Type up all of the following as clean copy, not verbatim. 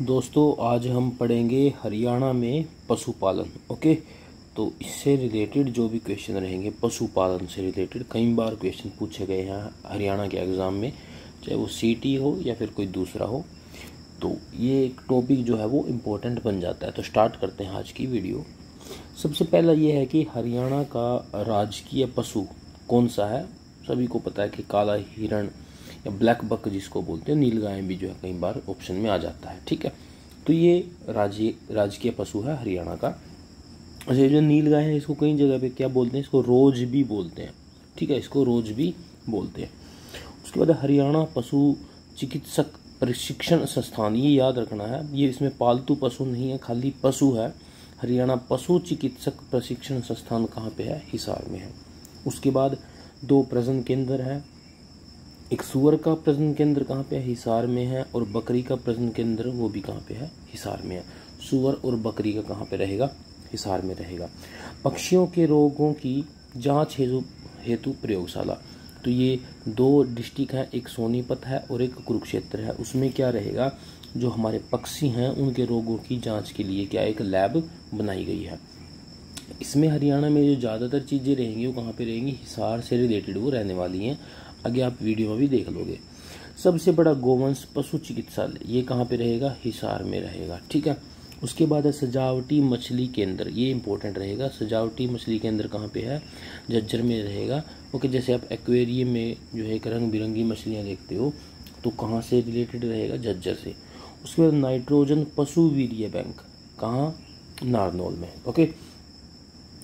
दोस्तों आज हम पढ़ेंगे हरियाणा में पशुपालन। ओके, तो इससे रिलेटेड जो भी क्वेश्चन रहेंगे पशुपालन से रिलेटेड, कई बार क्वेश्चन पूछे गए हैं हरियाणा के एग्ज़ाम में, चाहे वो सीटी हो या फिर कोई दूसरा हो। तो ये एक टॉपिक जो है वो इम्पोर्टेंट बन जाता है। तो स्टार्ट करते हैं आज की वीडियो। सबसे पहला ये है कि हरियाणा का राजकीय पशु कौन सा है। सभी को पता है कि काला हिरण या ब्लैक बक जिसको बोलते हैं, नीलगाय भी जो है कई बार ऑप्शन में आ जाता है। ठीक है, तो ये राजकीय पशु है हरियाणा का। अच्छा, जो नीलगाय है इसको कई जगह पे क्या बोलते हैं, इसको रोज भी बोलते हैं। ठीक है, इसको रोज भी बोलते हैं। उसके बाद हरियाणा पशु चिकित्सक प्रशिक्षण संस्थान, ये याद रखना है, ये इसमें पालतू पशु नहीं है, खाली पशु है। हरियाणा पशु चिकित्सक प्रशिक्षण संस्थान कहाँ पे है? हिसार में है। उसके बाद 2 प्रजनन केंद्र है। एक सुअर का प्रजनन केंद्र कहाँ पे है? हिसार में है। और बकरी का प्रजनन केंद्र वो भी कहाँ पे है? हिसार में है। सुअर और बकरी का कहाँ पे रहेगा? हिसार में रहेगा। पक्षियों के रोगों की जांच हेतु प्रयोगशाला, तो ये 2 डिस्ट्रिक्ट हैं, एक सोनीपत है और एक कुरुक्षेत्र है। उसमें क्या रहेगा, जो हमारे पक्षी हैं उनके रोगों की जांच के लिए क्या एक लैब बनाई गई है। इसमें हरियाणा में जो ज़्यादातर चीज़ें रहेंगी वो कहाँ पे रहेंगी? हिसार से रिलेटेड वो रहने वाली हैं। आगे आप वीडियो में भी देख लोगे। सबसे बड़ा गोवंश पशु चिकित्सालय ये कहाँ पे रहेगा? हिसार में रहेगा। ठीक है, उसके बाद है सजावटी मछली केंद्र, ये इंपॉर्टेंट रहेगा। सजावटी मछली केंद्र कहाँ पे है? झज्जर में रहेगा। ओके, जैसे आप एक्वेरियम में जो है रंग बिरंगी मछलियाँ देखते हो, तो कहाँ से रिलेटेड रहेगा? झज्जर से। उसके बाद नाइट्रोजन पशु वीर्य बैंक कहाँ? नारनौल में। ओके,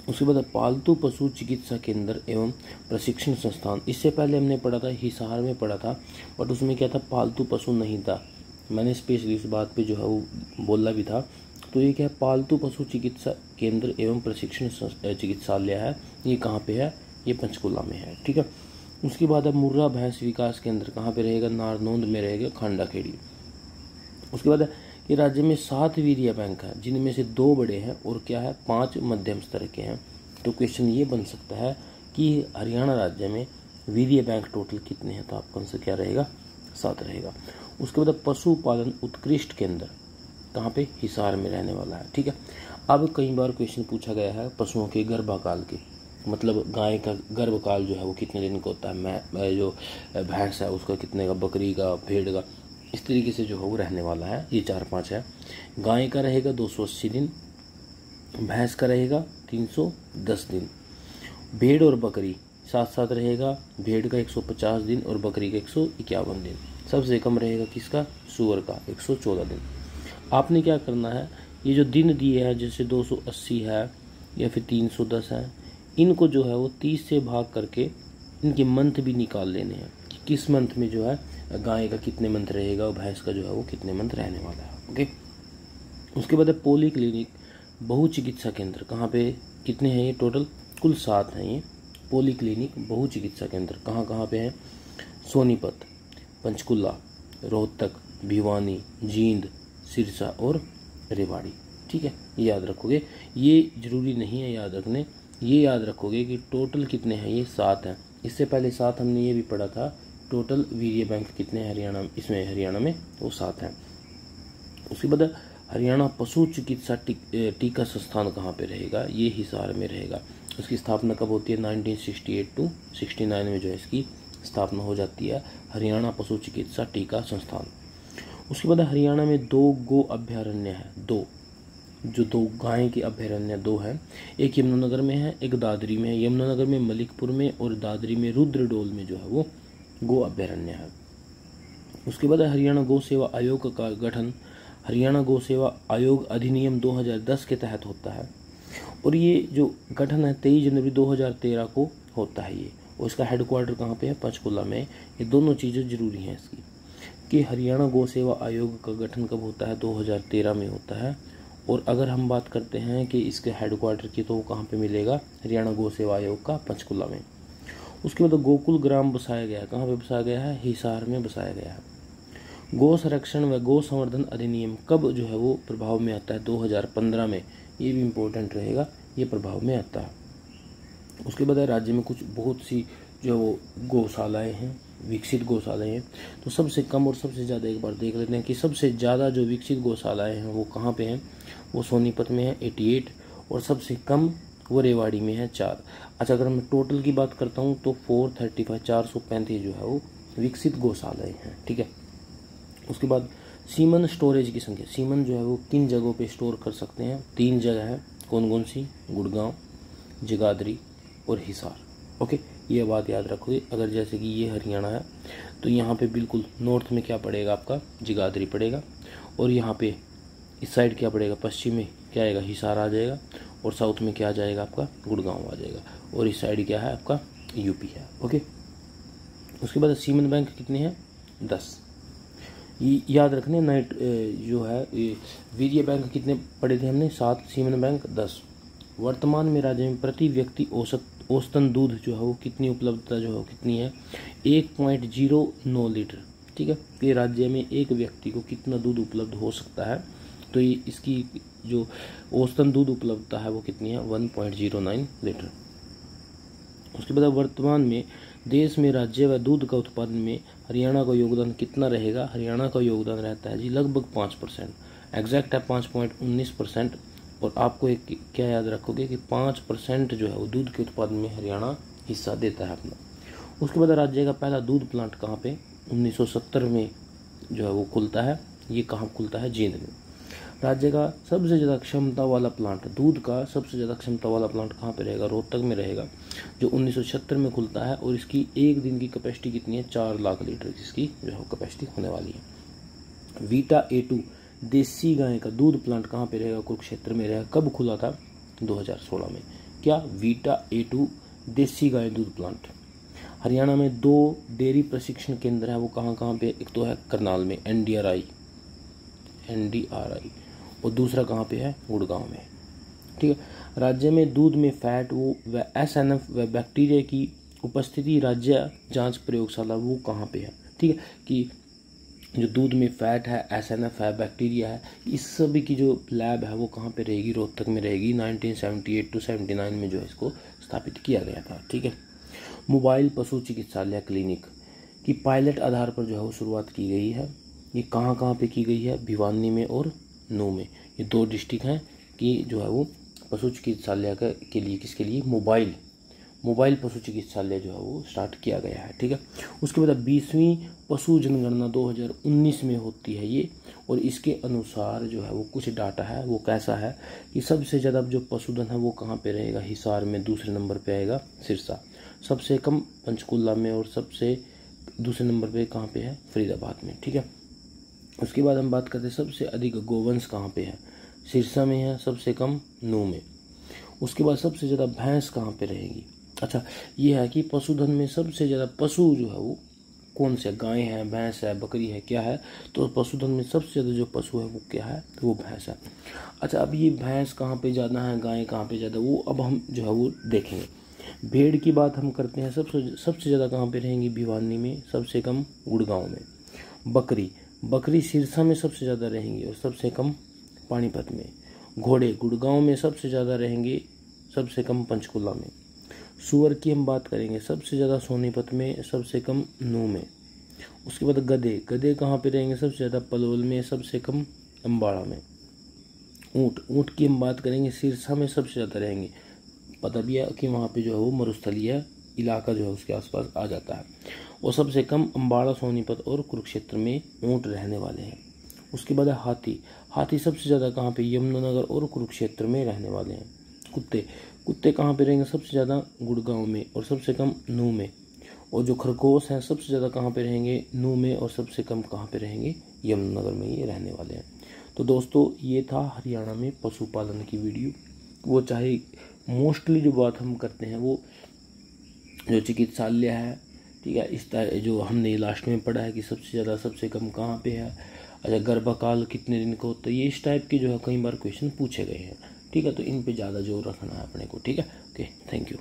उसके बाद पालतू पशु चिकित्सा केंद्र एवं प्रशिक्षण संस्थान, इससे पहले हमने पढ़ा था, हिसार में पढ़ा था, बट उसमें क्या था? पालतू पशु नहीं था। मैंने स्पेशली इस बात पे जो है वो बोला भी था। तो ये क्या है? पालतू पशु चिकित्सा केंद्र एवं प्रशिक्षण चिकित्सालय है। ये कहाँ पे है? ये पंचकुला में है। ठीक है, उसके बाद अब मुर्रा भैंस विकास केंद्र कहाँ पे रहेगा? नारनौंद में रहेगा, खांडाखेड़ी। उसके बाद ये राज्य में 7 वीर्य बैंक है, जिनमें से 2 बड़े हैं और क्या है 5 मध्यम स्तर के हैं। तो क्वेश्चन ये बन सकता है कि हरियाणा राज्य में वीर्य बैंक टोटल कितने हैं? तो आपका आंसर क्या रहेगा? 7 रहेगा। उसके बाद पशुपालन उत्कृष्ट केंद्र कहाँ पे? हिसार में रहने वाला है। ठीक है, अब कई बार क्वेश्चन पूछा गया है पशुओं के गर्भकाल के, मतलब गाय का गर्भकाल जो है वो कितने दिन का होता है, जो भैंस है उसका कितने का, बकरी का, भेड़ का, इस तरीके से जो है वो रहने वाला है। ये 4-5 है। गाय का रहेगा 280 दिन, भैंस का रहेगा 310 दिन, भेड़ और बकरी साथ साथ रहेगा। भेड़ का 150 दिन और बकरी का 151 दिन। सबसे कम रहेगा किसका? सुअर का 114 दिन। आपने क्या करना है, ये जो दिन दिए हैं जैसे 280 है या फिर 310 है, इनको जो है वो 30 से भाग करके इनके मंथ भी निकाल लेने हैं कि किस मंथ में जो है गाय का कितने मंथ रहेगा और भैंस का जो है वो कितने मंथ रहने वाला है। ओके, उसके बाद पॉली क्लिनिक बहु चिकित्सा केंद्र कहाँ पे, कितने हैं ये? टोटल कुल 7 हैं ये पॉली क्लिनिक बहु चिकित्सा केंद्र। कहाँ कहाँ पे हैं? सोनीपत, पंचकुला, रोहतक, भिवानी, जींद, सिरसा और रेवाड़ी। ठीक है, ये याद रखोगे। ये जरूरी नहीं है याद रखने, ये याद रखोगे कि टोटल कितने हैं? ये 7 हैं। इससे पहले 7 हमने ये भी पढ़ा था, टोटल वीर्य बैंक कितने हैं हरियाणा, इसमें हरियाणा में वो 7 हैं। उसके बाद हरियाणा पशु चिकित्सा टीका संस्थान कहाँ पे रहेगा? ये हिसार में रहेगा। उसकी स्थापना कब होती है? 1968 टू 69 में जो है इसकी स्थापना हो जाती है, हरियाणा पशु चिकित्सा टीका संस्थान। उसके बाद हरियाणा में 2 गो अभ्यारण्य है, 2 जो 2 गाय के अभ्यारण्य 2 हैं। एक यमुनानगर में है, एक दादरी में है। यमुनानगर में मलिकपुर में और दादरी में रुद्रडोल में जो है वो गो अभ्यारण्य है। उसके बाद हरियाणा गौ सेवा आयोग का गठन हरियाणा गौ सेवा आयोग अधिनियम 2010 के तहत होता है, और ये जो गठन है 23 जनवरी 2013 को होता है ये। और इसका हेडक्वार्टर कहाँ पे है? पंचकुला में। ये दोनों चीज़ें जरूरी हैं इसकी, कि हरियाणा गौ सेवा आयोग का गठन कब होता है? 2013 में होता है। और अगर हम बात करते हैं कि इसके हेडक्वार्टर की, तो वो कहाँ पे मिलेगा? हरियाणा गौ सेवा आयोग का पंचकुला में। उसके बाद गोकुल ग्राम बसाया गया है, कहाँ पे बसाया गया है? हिसार में बसाया गया है। गौ संरक्षण व गौ संवर्धन अधिनियम कब जो है वो प्रभाव में आता है? 2015 में। ये भी इम्पोर्टेंट रहेगा, ये प्रभाव में आता है। उसके बाद राज्य में कुछ बहुत सी जो वो गौशालाएँ हैं, विकसित गौशालाएं हैं। तो सबसे कम और सबसे ज़्यादा एक बार देख लेते हैं कि सबसे ज़्यादा जो विकसित गौशालाएं हैं वो कहाँ पे हैं। वो सोनीपत में है 88 और सबसे कम वो रेवाड़ी में है 4। अच्छा, अगर मैं टोटल की बात करता हूँ तो 435 435 जो है वो विकसित गौशालाएं हैं। ठीक है, उसके बाद सीमन स्टोरेज की संख्या, सीमन जो है वो किन जगहों पे स्टोर कर सकते हैं। 3 जगह है, कौन कौन सी, गुड़गांव, जगाधरी और हिसार। ओके, ये बात याद रखोगे। अगर जैसे कि ये हरियाणा है तो यहाँ पे बिल्कुल नॉर्थ में क्या पड़ेगा आपका, जगाधरी पड़ेगा, और यहाँ पे इस साइड क्या पड़ेगा, पश्चिम में क्या आएगा, हिसार आ जाएगा, और साउथ में क्या आ जाएगा आपका, गुड़गांव आ जाएगा, और इस साइड क्या है आपका, यूपी है। ओके, उसके बाद सीमन बैंक कितने हैं, 10। याद रखने। नाइट जो है वीर्य बैंक कितने पढ़े थे हमने, 7, सीमन बैंक 10। वर्तमान में राज्य में प्रति व्यक्ति औसतन दूध जो है वो कितनी उपलब्धता जो है कितनी है, 1.09 लीटर। ठीक है, ये राज्य में एक व्यक्ति को कितना दूध उपलब्ध हो सकता है, तो ये इसकी जो औसतन दूध उपलब्धता है वो कितनी है, 1.09 लीटर। उसके बाद वर्तमान में देश में राज्य व दूध का उत्पादन में हरियाणा का योगदान कितना रहेगा। हरियाणा का योगदान रहता है जी लगभग 5%, एग्जैक्ट है 5.19%। और आपको एक क्या याद रखोगे कि 5% जो है वो दूध के उत्पादन में हरियाणा हिस्सा देता है अपना। उसके बाद राज्य का पहला दूध प्लांट कहाँ पे, 1970 में जो है वो खुलता है। ये कहाँ खुलता है, जींद में। राज्य का सबसे ज़्यादा क्षमता वाला प्लांट, दूध का सबसे ज़्यादा क्षमता वाला प्लांट कहाँ पे रहेगा, रोहतक में रहेगा, जो 1976 में खुलता है। और इसकी एक दिन की कैपेसिटी कितनी है, 4 लाख लीटर जिसकी जो है कैपेसिटी होने वाली है। वीटा A2 देसी गाय का दूध प्लांट कहाँ पे रहेगा, कुरुक्षेत्र में रहेगा। कब खुला था, 2016 में। क्या, वीटा A2 देसी गाय दूध प्लांट। हरियाणा में 2 डेयरी प्रशिक्षण केंद्र है, वो कहाँ कहाँ पे, एक तो है करनाल में NDRI, और दूसरा कहाँ पे है, गुड़गांव में। ठीक है, राज्य में दूध में फैट वो व SNF व बैक्टीरिया की उपस्थिति राज्य जांच प्रयोगशाला वो कहाँ पे है। ठीक है, कि जो दूध में फैट है, SNF है, बैक्टीरिया है, इस सभी की जो लैब है वो कहाँ पे रहेगी, रोहतक में रहेगी। 1978 to 79 में जो है इसको स्थापित किया गया था। ठीक है, मोबाइल पशु चिकित्सालय क्लिनिक की पायलट आधार पर जो है वो शुरुआत की गई है। ये कहाँ कहाँ पे की गई है, भिवानी में और नूंह में। ये 2 डिस्ट्रिक्ट हैं कि जो है वो पशु चिकित्सालय के लिए, किसके लिए, मोबाइल पशु चिकित्सालय जो है वो स्टार्ट किया गया है। ठीक है, उसके बाद 20वीं पशु जनगणना 2019 में होती है ये, और इसके अनुसार जो है वो कुछ डाटा है वो कैसा है कि सबसे ज़्यादा जो पशुधन है वो कहाँ पे रहेगा, हिसार में। दूसरे नंबर पे आएगा सिरसा, सबसे कम पंचकुला में, और सबसे दूसरे नंबर पे कहाँ पे है, फरीदाबाद में। ठीक है, उसके बाद हम बात करते हैं सबसे अधिक गोवंश कहाँ पे है, सिरसा में है, सबसे कम नूंह में। उसके बाद सबसे ज़्यादा भैंस कहाँ पे रहेगी। अच्छा, ये है कि पशुधन में सबसे ज़्यादा पशु जो है वो कौन से, गाय है, भैंस है, बकरी है, क्या है, तो पशुधन में सबसे ज़्यादा जो पशु है वो क्या है, तो वो भैंस है। अच्छा, अब ये भैंस कहाँ पे ज़्यादा है, गाय कहाँ पे ज़्यादा, वो अब हम जो है वो देखेंगे। भेड़ की बात हम करते हैं, सबसे ज़्यादा कहाँ पे रहेंगी, भिवानी में, सबसे कम गुड़गांव में। बकरी सिरसा में सबसे ज़्यादा रहेंगी और सबसे कम पानीपत में। घोड़े गुड़गांव में सबसे ज़्यादा रहेंगे, सबसे कम पंचकुला में। सूअर की हम बात करेंगे, सबसे ज़्यादा सोनीपत में, सबसे कम नूंह में। उसके बाद गधे कहाँ पे रहेंगे, सबसे ज़्यादा पलवल में, सबसे कम अम्बाड़ा में। ऊँट की हम बात करेंगे, सिरसा में सबसे ज़्यादा रहेंगे। पता भी है कि वहाँ पे जो है वो मरुस्थलीय इलाका जो है उसके आसपास आ जाता है। और सबसे कम अम्बाड़ा, सोनीपत और कुरुक्षेत्र में ऊँट रहने वाले हैं। उसके बाद हाथी सबसे ज़्यादा कहाँ पे, यमुनानगर और कुरुक्षेत्र में रहने वाले हैं। कुत्ते कहाँ पे रहेंगे, सबसे ज़्यादा गुड़गांव में और सबसे कम नूंह में। और जो खरगोश हैं सबसे ज़्यादा कहाँ पे रहेंगे, नूंह में, और सबसे कम कहाँ पे रहेंगे, यमुनानगर में ये रहने वाले हैं। तो दोस्तों ये था हरियाणा में पशुपालन की वीडियो। वो चाहे मोस्टली जो बात हम करते हैं वो जो चिकित्सालय है, ठीक है, इस तरह जो हमने लास्ट में पढ़ा है कि सबसे ज़्यादा सबसे कम कहाँ पे है। अच्छा, गर्भकाल कितने दिन का होता है, ये इस टाइप के जो है कई बार क्वेश्चन पूछे गए हैं। ठीक है, तो इन पे ज़्यादा जोर रखना है अपने को। ठीक है, ओके, थैंक यू।